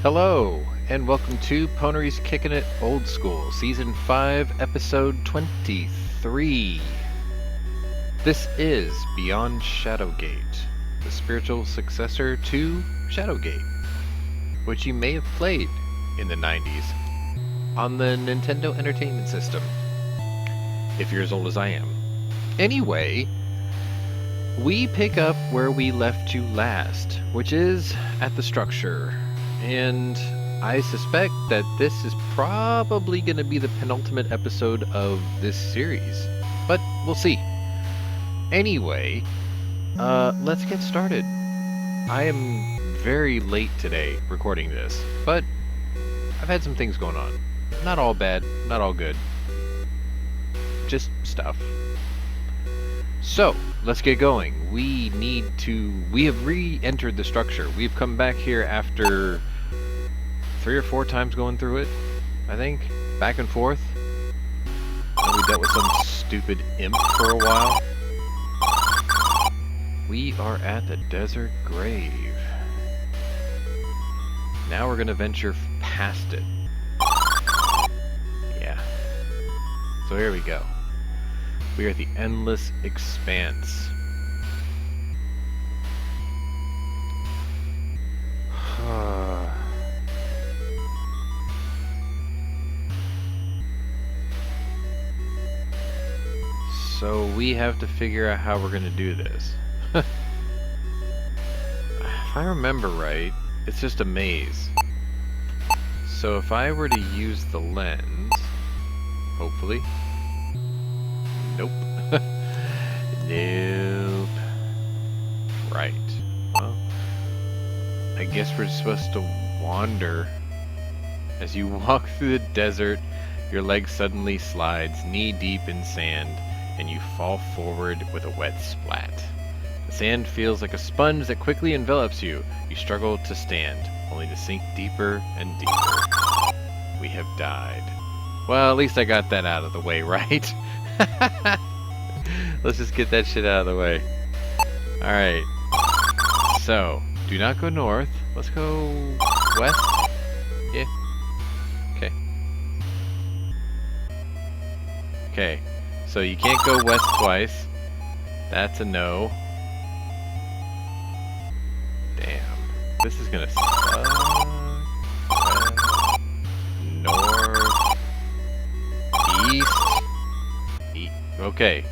Hello, and welcome to Pwnery's Kickin' It Old School, Season 5, Episode 23. This is Beyond Shadowgate, the spiritual successor to Shadowgate, which you may have played in the 90s on the Nintendo Entertainment System, if you're as old as I am. Anyway, we pick up where we left you last, which is at the structure. And I suspect that this is probably going to be the penultimate episode of this series. But we'll see. Anyway, let's get started. I am very late today recording this, but I've had some things going on. Not all bad, not all good. Just stuff. So, let's get going. We have re-entered the structure. We've come back here after 3 or 4 times going through it, I think. Back and forth. And we dealt with some stupid imp for a while. We are at the desert grave. Now we're going to venture past it. Yeah. So here we go. We are at the endless expanse. So we have to figure out how we're going to do this. If I remember right, it's just a maze. So if I were to use the lens, hopefully. Nope. Nope. Right. Well, I guess we're supposed to wander. As you walk through the desert, your leg suddenly slides knee-deep in sand, and you fall forward with a wet splat. The sand feels like a sponge that quickly envelops you. You struggle to stand, only to sink deeper and deeper. We have died. Well, at least I got that out of the way, right? Let's just get that shit out of the way. Alright. So, do not go north. Let's go west. Yeah. Okay. Okay. So you can't go west twice. That's a no. Damn. This is gonna suck. West. North. East. Okay.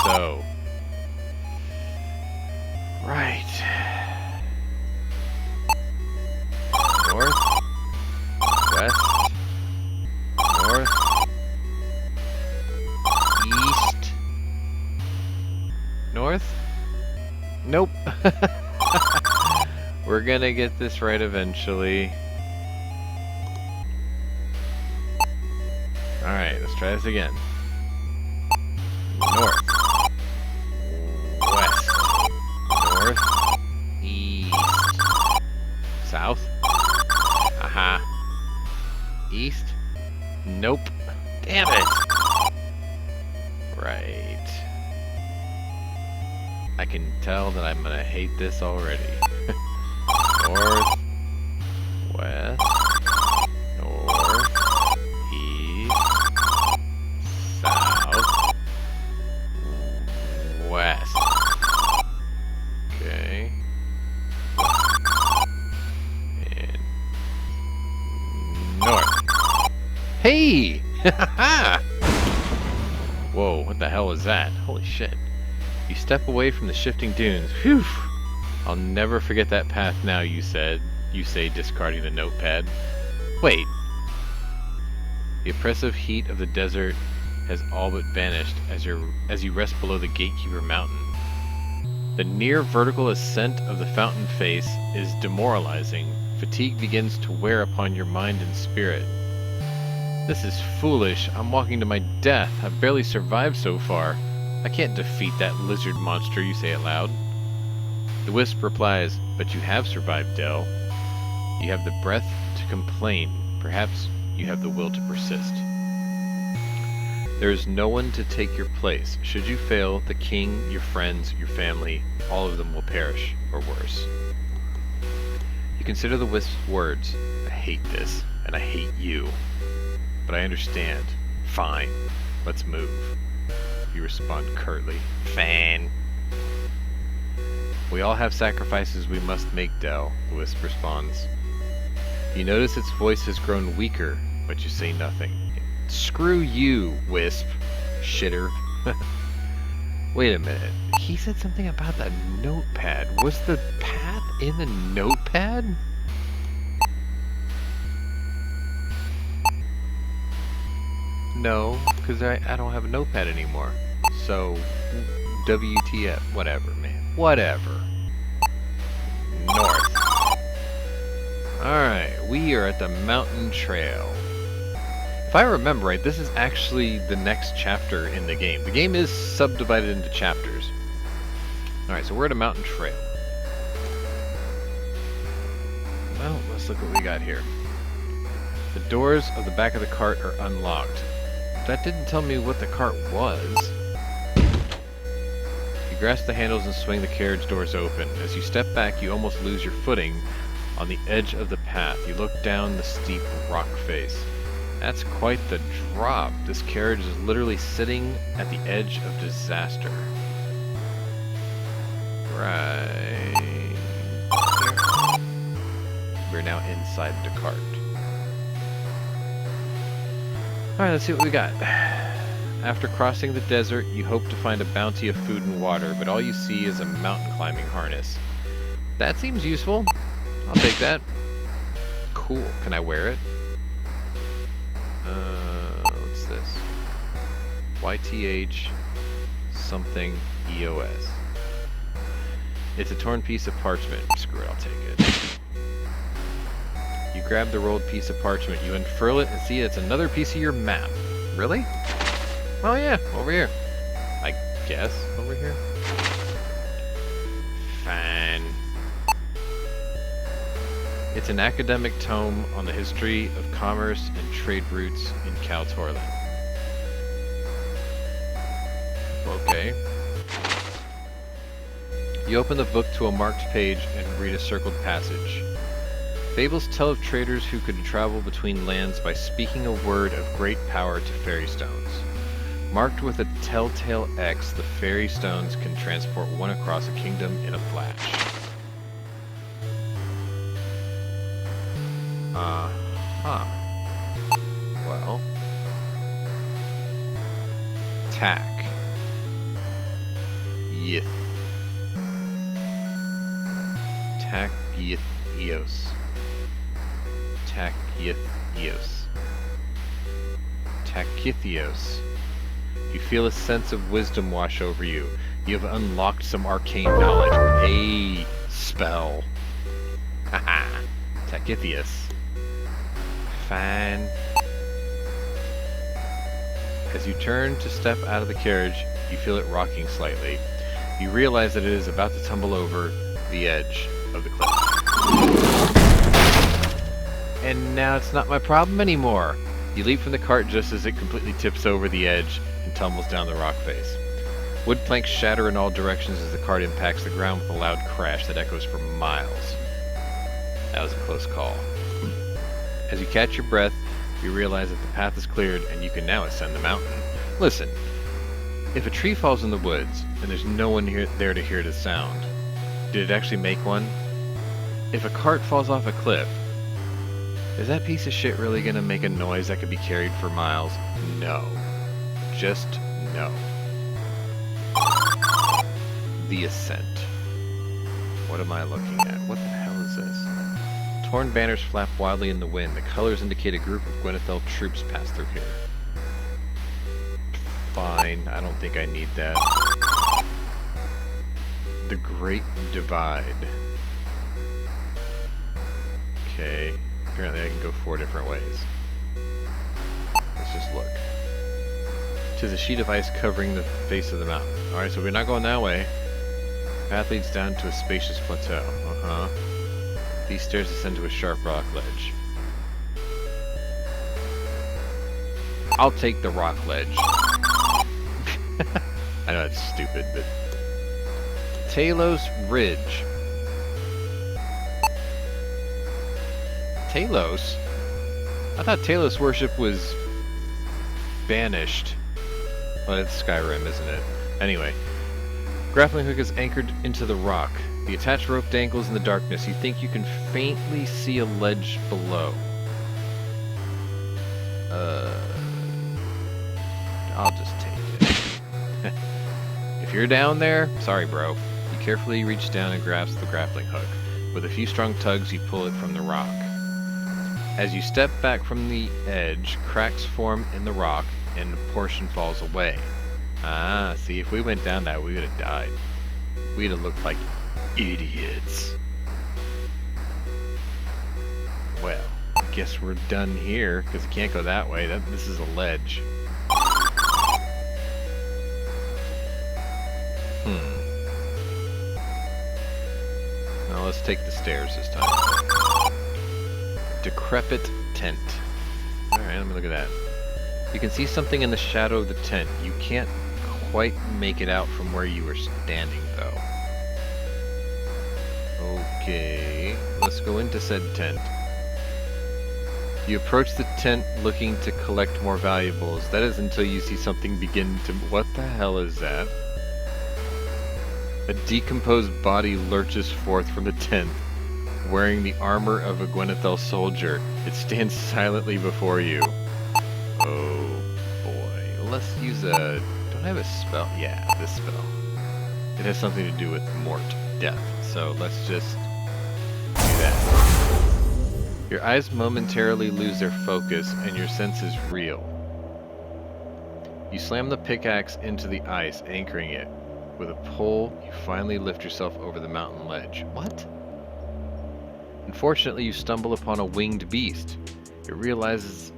So. Right. North. West. North. East. North? Nope. We're gonna get this right eventually. Alright, let's try this again. North. West. North. East. South. Aha. East. Nope. Damn it. Right. I can tell that I'm gonna hate this already. North. West. North. East. South. West. Okay. And north. Hey! Ha Whoa, what the hell is that? Holy shit. You step away from the shifting dunes. Phew! I'll never forget that path now, you say, discarding the notepad. Wait. The oppressive heat of the desert has all but vanished as you rest below the Gatekeeper Mountain. The near vertical ascent of the fountain face is demoralizing. Fatigue begins to wear upon your mind and spirit. This is foolish. I'm walking to my death. I've barely survived so far. I can't defeat that lizard monster, you say aloud. The wisp replies, but you have survived, Dell. You have the breath to complain. Perhaps you have the will to persist. There is no one to take your place. Should you fail, the king, your friends, your family, all of them will perish, or worse. You consider the wisp's words. I hate this, and I hate you. But I understand. Fine. Let's move. You respond curtly. Fan. We all have sacrifices we must make, Del, the wisp responds. You notice its voice has grown weaker, but you say nothing. Screw you, wisp. Shitter. Wait a minute. He said something about that notepad. Was the path in the notepad? No, because I don't have a notepad anymore. So, WTF. Whatever, man. Whatever. North. Alright, we are at the mountain trail. If I remember right, this is actually the next chapter in the game. The game is subdivided into chapters. Alright, so we're at a mountain trail. Well, let's look what we got here. The doors of the back of the cart are unlocked. That didn't tell me what the cart was. You grasp the handles and swing the carriage doors open. As you step back, you almost lose your footing on the edge of the path. You look down the steep rock face. That's quite the drop. This carriage is literally sitting at the edge of disaster. Right here. We're now inside the cart. Alright, let's see what we got. After crossing the desert, you hope to find a bounty of food and water, but all you see is a mountain climbing harness. That seems useful. I'll take that. Cool. Can I wear it? What's this? YTH something EOS. It's a torn piece of parchment. Screw it, I'll take it. You grab the rolled piece of parchment, you unfurl it, and see it's another piece of your map. Really? Oh yeah, over here. I guess, over here. Fine. It's an academic tome on the history of commerce and trade routes in Kaltorland. Okay. You open the book to a marked page and read a circled passage. Fables tell of traders who could travel between lands by speaking a word of great power to fairy stones. Marked with a telltale X, the fairy stones can transport one across a kingdom in a flash. Well. Tack. Yith. Tack Yith Eos. Tack Yith Eos. Tachithios. You feel a sense of wisdom wash over you. You have unlocked some arcane knowledge. A spell. Haha. Tachithios. Fine. As you turn to step out of the carriage, you feel it rocking slightly. You realize that it is about to tumble over the edge of the cliff. And now it's not my problem anymore. You leap from the cart just as it completely tips over the edge and tumbles down the rock face. Wood planks shatter in all directions as the cart impacts the ground with a loud crash that echoes for miles. That was a close call. As you catch your breath, you realize that the path is cleared and you can now ascend the mountain. Listen, if a tree falls in the woods and there's no one there to hear the sound, did it actually make one? If a cart falls off a cliff, is that piece of shit really gonna make a noise that could be carried for miles? No. Just no. The ascent. What am I looking at? What the hell is this? Torn banners flap wildly in the wind. The colors indicate a group of Gwenethel troops pass through here. Fine, I don't think I need that. The Great Divide. Okay, apparently I can go 4 different ways. Let's just look. 'Tis a sheet of ice covering the face of the mountain. Alright, so we're not going that way. Path leads down to a spacious plateau. These stairs ascend to a sharp rock ledge. I'll take the rock ledge. I know that's stupid, but... Talos Ridge. Talos? I thought Talos worship was banished. Well, it's Skyrim, isn't it? Anyway, grappling hook is anchored into the rock. The attached rope dangles in the darkness. You think you can faintly see a ledge below. I'll just take it. If you're down there, sorry bro. You carefully reach down and grasp the grappling hook. With a few strong tugs, you pull it from the rock. As you step back from the edge, cracks form in the rock and a portion falls away. Ah, see, if we went down that, we would have died. We'd have looked like idiots. Well, I guess we're done here, because it can't go that way. This is a ledge. Now let's take the stairs this time. Decrepit tent. Alright, let me look at that. You can see something in the shadow of the tent. You can't quite make it out from where you were standing, though. Okay, let's go into said tent. You approach the tent looking to collect more valuables. That is until you see something begin to... What the hell is that? A decomposed body lurches forth from the tent, wearing the armor of a Gwenethel soldier. It stands silently before you. Oh boy. Let's use a... Don't I have a spell? Yeah, this spell. It has something to do with mort, death. So let's just do that. Your eyes momentarily lose their focus and your senses reel. You slam the pickaxe into the ice, anchoring it. With a pull, you finally lift yourself over the mountain ledge. What? Unfortunately, you stumble upon a winged beast. It releases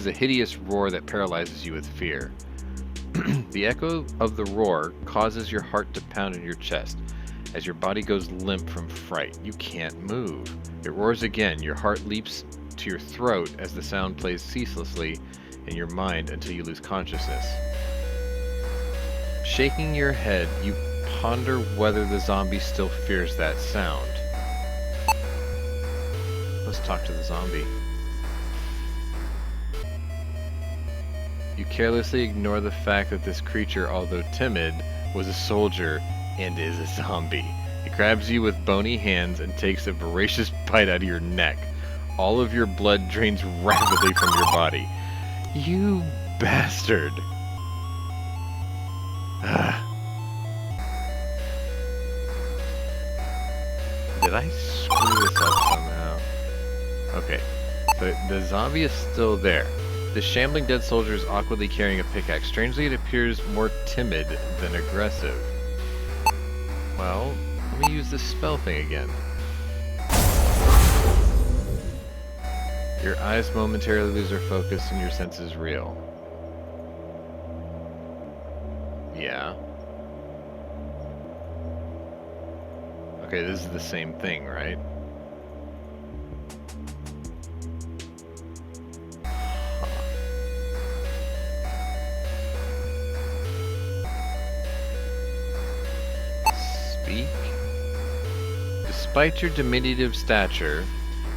a hideous roar that paralyzes you with fear. The echo of the roar causes your heart to pound in your chest as your body goes limp from fright. You can't move. It roars again. Your heart leaps to your throat as the sound plays ceaselessly in your mind until you lose consciousness. Shaking your head, you ponder whether the zombie still fears that sound. Let's talk to the zombie. You carelessly ignore the fact that this creature, although timid, was a soldier and is a zombie. It grabs you with bony hands and takes a voracious bite out of your neck. All of your blood drains rapidly from your body. You bastard! Did I screw this up somehow? Okay, so the zombie is still there. The shambling dead soldier is awkwardly carrying a pickaxe. Strangely, it appears more timid than aggressive. Well, let me use this spell thing again. Your eyes momentarily lose their focus and your senses reel. Yeah. Okay, this is the same thing, right? Speak. Despite your diminutive stature,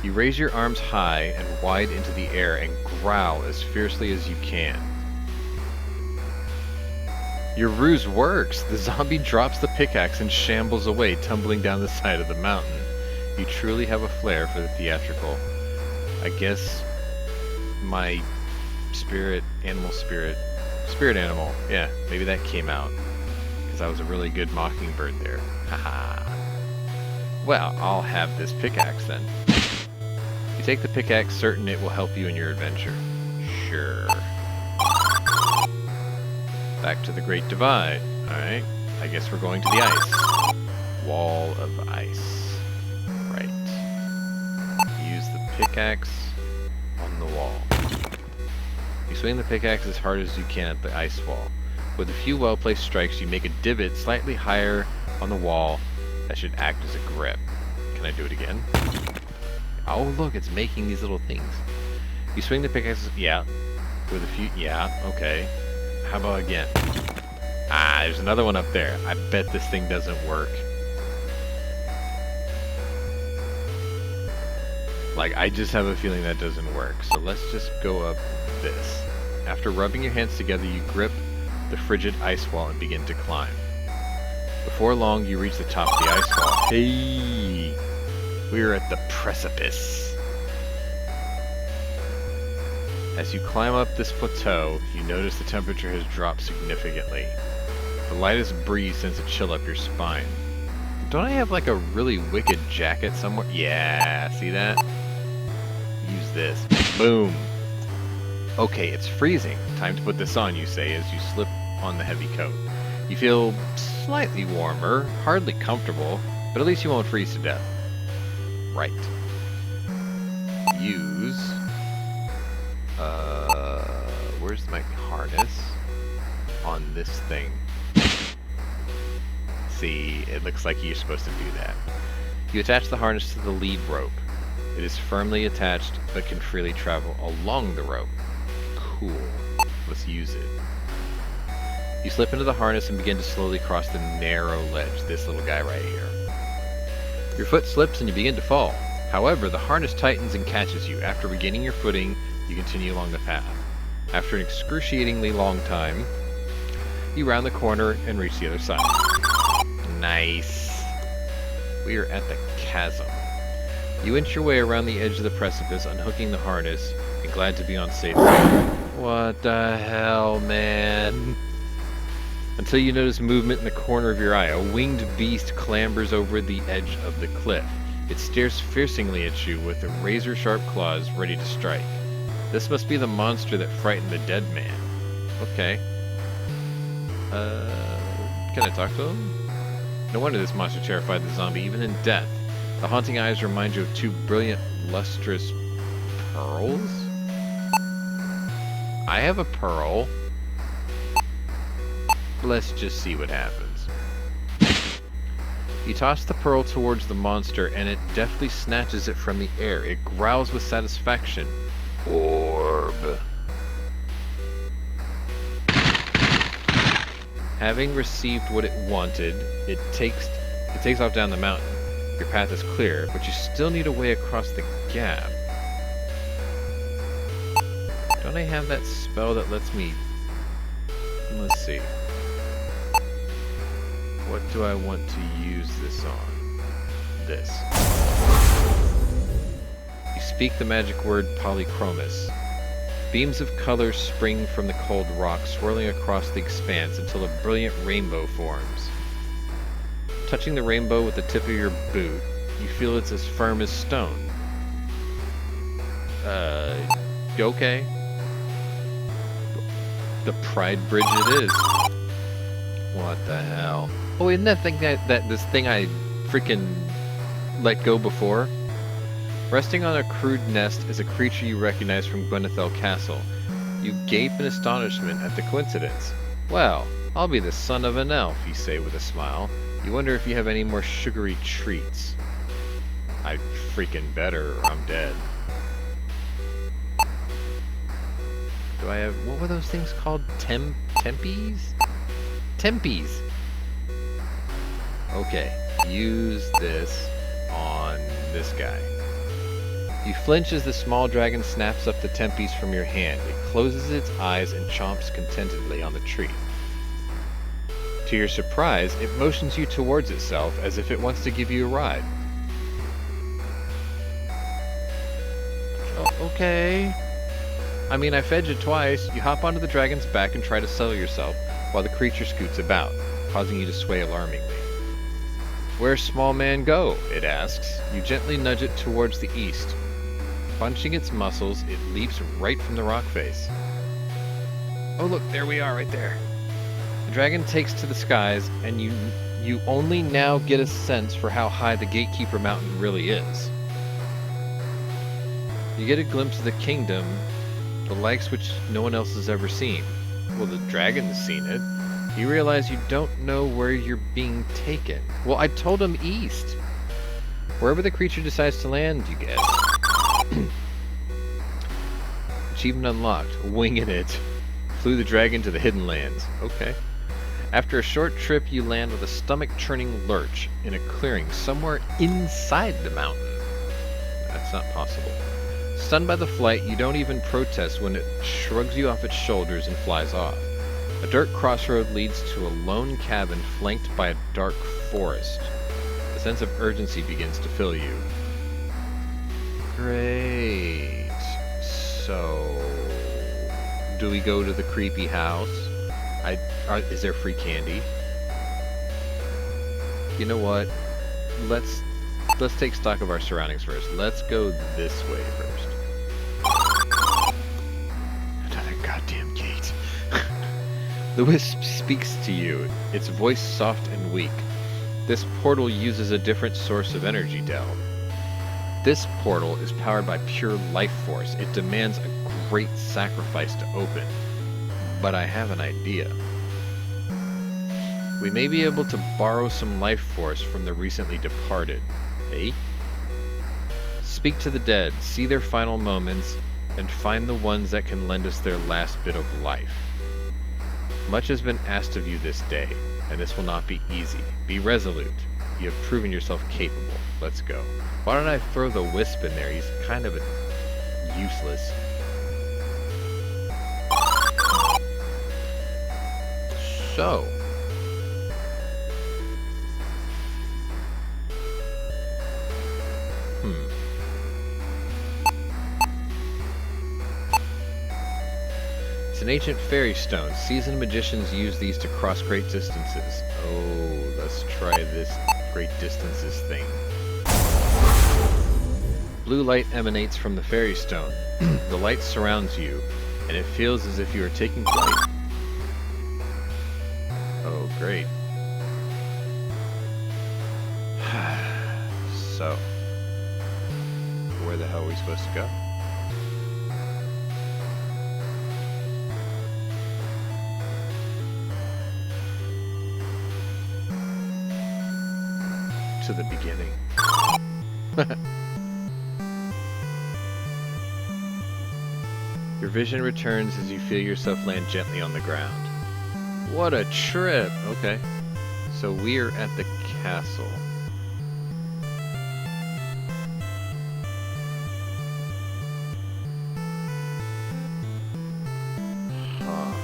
you raise your arms high and wide into the air and growl as fiercely as you can. Your ruse works! The zombie drops the pickaxe and shambles away, tumbling down the side of the mountain. You truly have a flair for the theatrical. I guess my spirit animal, yeah, maybe that came out. Because I was a really good mockingbird there. Haha. Well, I'll have this pickaxe then. You take the pickaxe, certain it will help you in your adventure. Sure. Back to the Great Divide. Alright, I guess we're going to the ice. Wall of ice. Right. Use the pickaxe on the wall. You swing the pickaxe as hard as you can at the ice wall. With a few well-placed strikes, you make a divot slightly higher on the wall that should act as a grip. Can I do it again? Oh, look, it's making these little things. You swing the pickaxe, yeah. With a few, yeah, okay. How about again? Ah, there's another one up there. I bet this thing doesn't work. Like, I just have a feeling that doesn't work. So let's just go up this. After rubbing your hands together, you grip the frigid ice wall and begin to climb. Before long, you reach the top of the ice wall. Hey! We're at the precipice. As you climb up this plateau, you notice the temperature has dropped significantly. The lightest breeze sends a chill up your spine. Don't I have like a really wicked jacket somewhere? Yeah, see that? Use this. Boom! Okay, it's freezing. Time to put this on, you say, as you slip on the heavy coat. You feel slightly warmer, hardly comfortable, but at least you won't freeze to death. Right. Use... where's my harness? On this thing. See, it looks like you're supposed to do that. You attach the harness to the lead rope. It is firmly attached, but can freely travel along the rope. Cool. Let's use it. You slip into the harness and begin to slowly cross the narrow ledge, this little guy right here. Your foot slips and you begin to fall. However, the harness tightens and catches you. After regaining your footing, you continue along the path. After an excruciatingly long time, you round the corner and reach the other side. Nice. We are at the chasm. You inch your way around the edge of the precipice, unhooking the harness, and glad to be on safe ground. What the hell, man? Until you notice movement in the corner of your eye. A winged beast clambers over the edge of the cliff. It stares fiercely at you with the razor-sharp claws ready to strike. This must be the monster that frightened the dead man. Okay. Can I talk to him? No wonder this monster terrified the zombie, even in death. The haunting eyes remind you of two brilliant, lustrous pearls? I have a pearl. Let's just see what happens. You toss the pearl towards the monster, and it deftly snatches it from the air. It growls with satisfaction. Orb. Having received what it wanted, it takes off down the mountain. Your path is clear, but you still need a way across the gap. Don't I have that spell that lets me... Let's see. What do I want to use this on? This. You speak the magic word polychromos. Beams of color spring from the cold rock, swirling across the expanse until a brilliant rainbow forms. Touching the rainbow with the tip of your boot, you feel it's as firm as stone. Okay. The Pride Bridge it is. What the hell? Oh, isn't that thing this thing I freaking let go before? Resting on a crude nest is a creature you recognize from Gwenethel Castle. You gape in astonishment at the coincidence. Well, I'll be the son of an elf, you say with a smile. You wonder if you have any more sugary treats. I freaking better or I'm dead. Do I have... what were those things called? Tempies? Tempies! Okay, use this on this guy. You flinch as the small dragon snaps up the tempies from your hand. It closes its eyes and chomps contentedly on the tree. To your surprise, it motions you towards itself as if it wants to give you a ride. Oh, okay. I mean, I fed you twice. You hop onto the dragon's back and try to settle yourself while the creature scoots about, causing you to sway alarmingly. Where's small man go? It asks. You gently nudge it towards the east. Bunching its muscles, it leaps right from the rock face. Oh look, there we are right there. The dragon takes to the skies, and you only now get a sense for how high the Gatekeeper Mountain really is. You get a glimpse of the kingdom, the likes which no one else has ever seen. Well, the dragon's seen it. You realize you don't know where you're being taken. Well, I told him east. Wherever the creature decides to land, you guess. Achievement unlocked. Winging it. Flew the dragon to the hidden lands. Okay. After a short trip, you land with a stomach-churning lurch in a clearing somewhere inside the mountain. That's It's not possible. Stunned by the flight, you don't even protest when it shrugs you off its shoulders and flies off. A dirt crossroad leads to a lone cabin flanked by a dark forest. A sense of urgency begins to fill you. Great. So, do we go to the creepy house? Is there free candy? You know what? Let's take stock of our surroundings first. Let's go this way first. Another goddamn gate. The wisp speaks to you, its voice soft and weak. This portal uses a different source of energy, Del. This portal is powered by pure life force. It demands a great sacrifice to open. But I have an idea. We may be able to borrow some life force from the recently departed. Eh? Speak to the dead, see their final moments, and find the ones that can lend us their last bit of life. Much has been asked of you this day, and this will not be easy. Be resolute. You have proven yourself capable. Let's go. Why don't I throw the wisp in there? He's kind of useless. So. It's an ancient fairy stone. Seasoned magicians use these to cross great distances. Oh, let's try this great distances thing. Blue light emanates from the fairy stone. The light surrounds you, and it feels as if you are taking flight. Oh, great. So, where the hell are we supposed to go? To the beginning. Your vision returns as you feel yourself land gently on the ground. What a trip! Okay. So we're at the castle. Huh.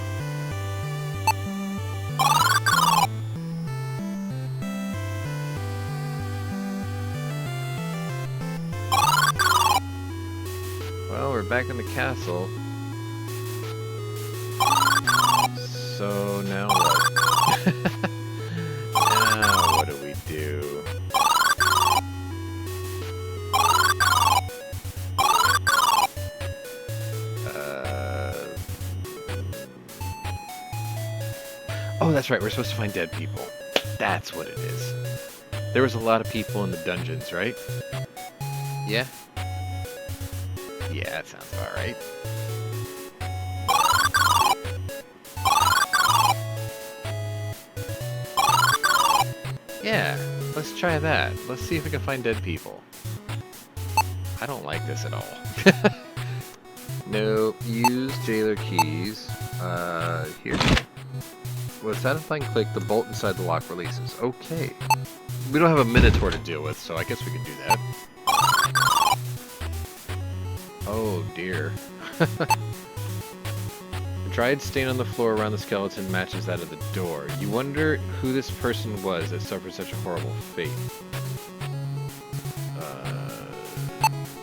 Well, we're back in the castle. So now what? Now what do we do? Oh, that's right. We're supposed to find dead people. That's what it is. There was a lot of people in the dungeons, right? Yeah? Yeah, that sounds about right. Yeah, let's try that. Let's see if we can find dead people. I don't like this at all. No, use jailer keys. Here. With a satisfying click, the bolt inside the lock releases. Okay. We don't have a minotaur to deal with, so I guess we can do that. Oh dear. The dried stain on the floor around the skeleton matches that of the door. You wonder who this person was that suffered such a horrible fate.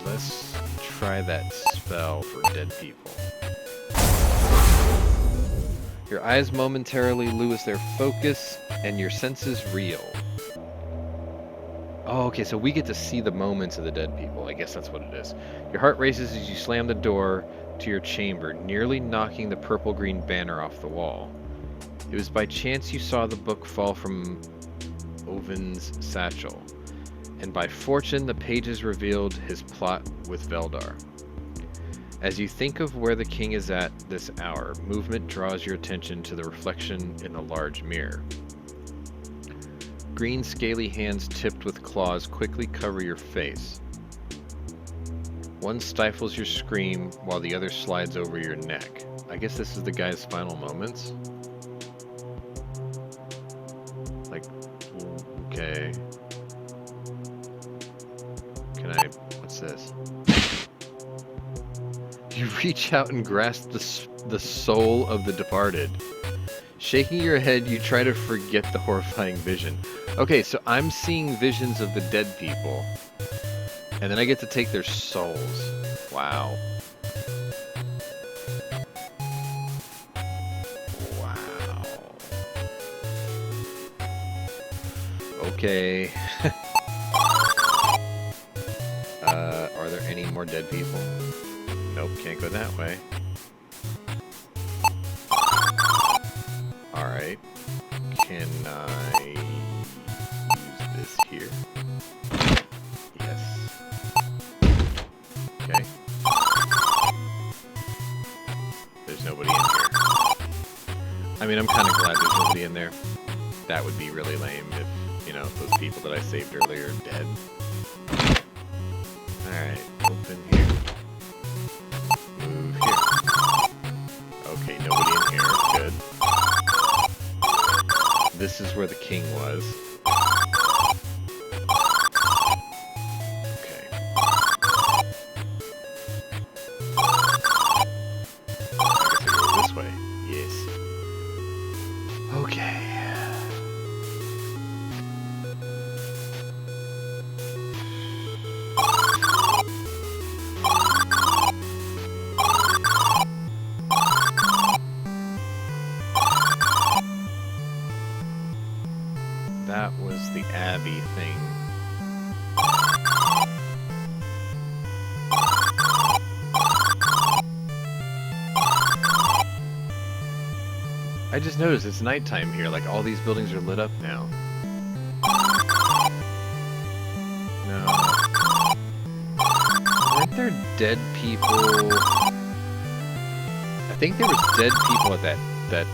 Let's try that spell for dead people. Your eyes momentarily lose their focus, and your senses reel. Oh, okay, so we get to see the moments of the dead people. I guess that's what it is. Your heart races as you slam the door to your chamber, nearly knocking the purple-green banner off the wall. It was by chance you saw the book fall from Ovin's satchel, and by fortune the pages revealed his plot with Veldar. As you think of where the king is at this hour, movement draws your attention to the reflection in the large mirror. Green, scaly hands tipped with claws quickly cover your face. One stifles your scream while the other slides over your neck. I guess this is the guy's final moments? Like, okay. Can I... what's this? reach out and grasp the soul of the departed. Shaking your head, you try to forget the horrifying vision. Okay, so I'm seeing visions of the dead people. And then I get to take their souls. Wow. Wow. Okay. Are there any more dead people? Nope, can't go that way. Alright. Can I use this here? Yes. Okay. There's nobody in here. I mean, I'm kind of glad there's nobody in there. That would be really lame if, you know, those people that I saved earlier are dead. Alright, open here. Move here. Okay, nobody in here. Good. This is where the king was. Okay. I guess I go this way. Yes. Okay. That was the Abbey thing. I just noticed it's nighttime here, like all these buildings are lit up now. No. Weren't there dead people? I think there was dead people at that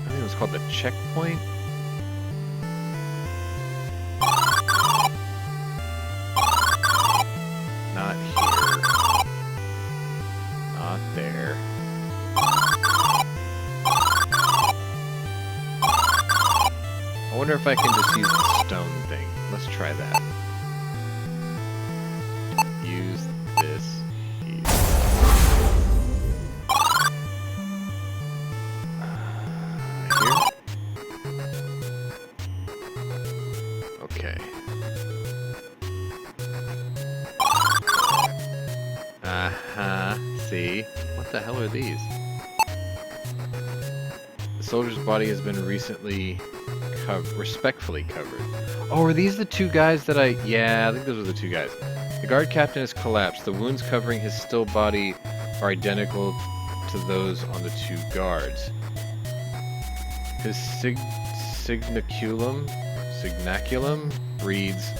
I think it was called the checkpoint. Not here. Not there. I wonder if I can just use the stone thing. Let's try that. Use this here. Here? Okay. Uh-huh. See? What the hell are these? The soldier's body has been recently respectfully covered. Oh, are these the two guys that I... Yeah, I think those are the two guys. The guard captain has collapsed. The wounds covering his still body are identical to those on the two guards. His signaculum reads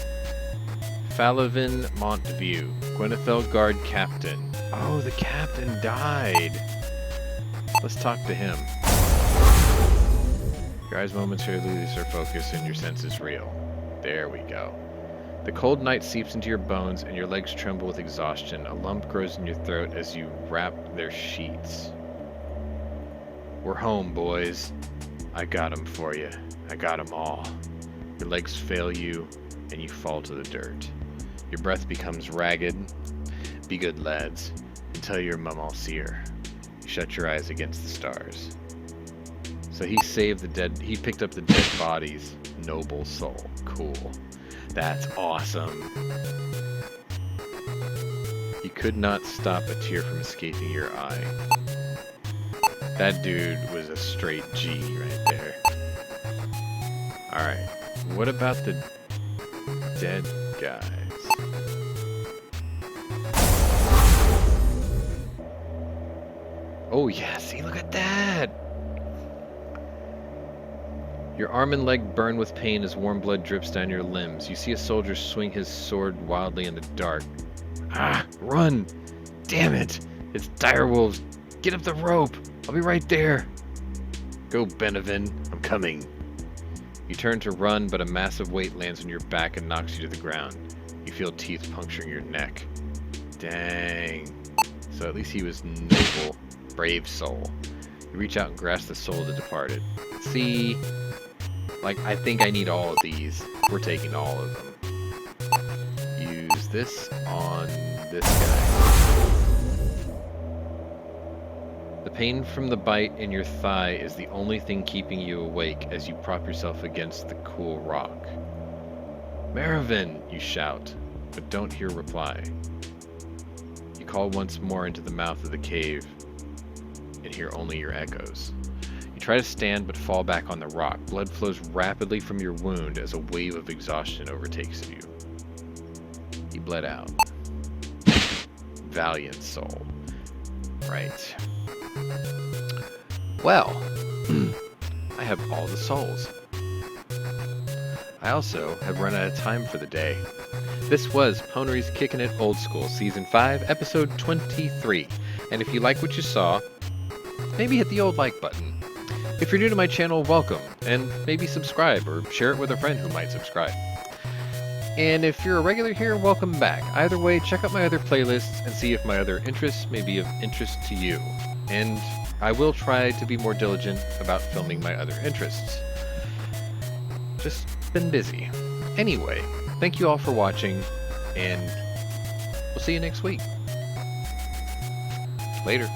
Falavin Montview, Gwenethel guard captain. Oh, the captain died. Let's talk to him. Your eyes momentarily lose their focus and your senses reel. There we go. The cold night seeps into your bones and your legs tremble with exhaustion. A lump grows in your throat as you wrap their sheets. We're home, boys. I got 'em for you. I got 'em all. Your legs fail you and you fall to the dirt. Your breath becomes ragged. Be good, lads, and tell your mum I'll see her. You shut your eyes against the stars. So he saved the dead, he picked up the dead bodies. Noble soul. Cool. That's awesome. You could not stop a tear from escaping your eye. That dude was a straight G right there. Alright, what about the dead guys? Oh yeah, see, look at that! Your arm and leg burn with pain as warm blood drips down your limbs. You see a soldier swing his sword wildly in the dark. Ah, run! Damn it! It's direwolves! Get up the rope! I'll be right there! Go, Benevin. I'm coming. You turn to run, but a massive weight lands on your back and knocks you to the ground. You feel teeth puncturing your neck. Dang. So at least he was noble, brave soul. You reach out and grasp the soul of the departed. See? Like, I think I need all of these. We're taking all of them. Use this on this guy. The pain from the bite in your thigh is the only thing keeping you awake as you prop yourself against the cool rock. Maravin, you shout, but don't hear reply. You call once more into the mouth of the cave and hear only your echoes. You try to stand but fall back on the rock. Blood flows rapidly from your wound as a wave of exhaustion overtakes you. He bled out. Valiant soul. Right. Well, I have all the souls. I also have run out of time for the day. This was Pwnery's Kickin' It Old School, Season 5, Episode 23. And if you like what you saw, maybe hit the old like button. If you're new to my channel, welcome, and maybe subscribe or share it with a friend who might subscribe. And if you're a regular here, welcome back. Either way, check out my other playlists and see if my other interests may be of interest to you. And I will try to be more diligent about filming my other interests. Just been busy. Anyway, thank you all for watching, and we'll see you next week. Later.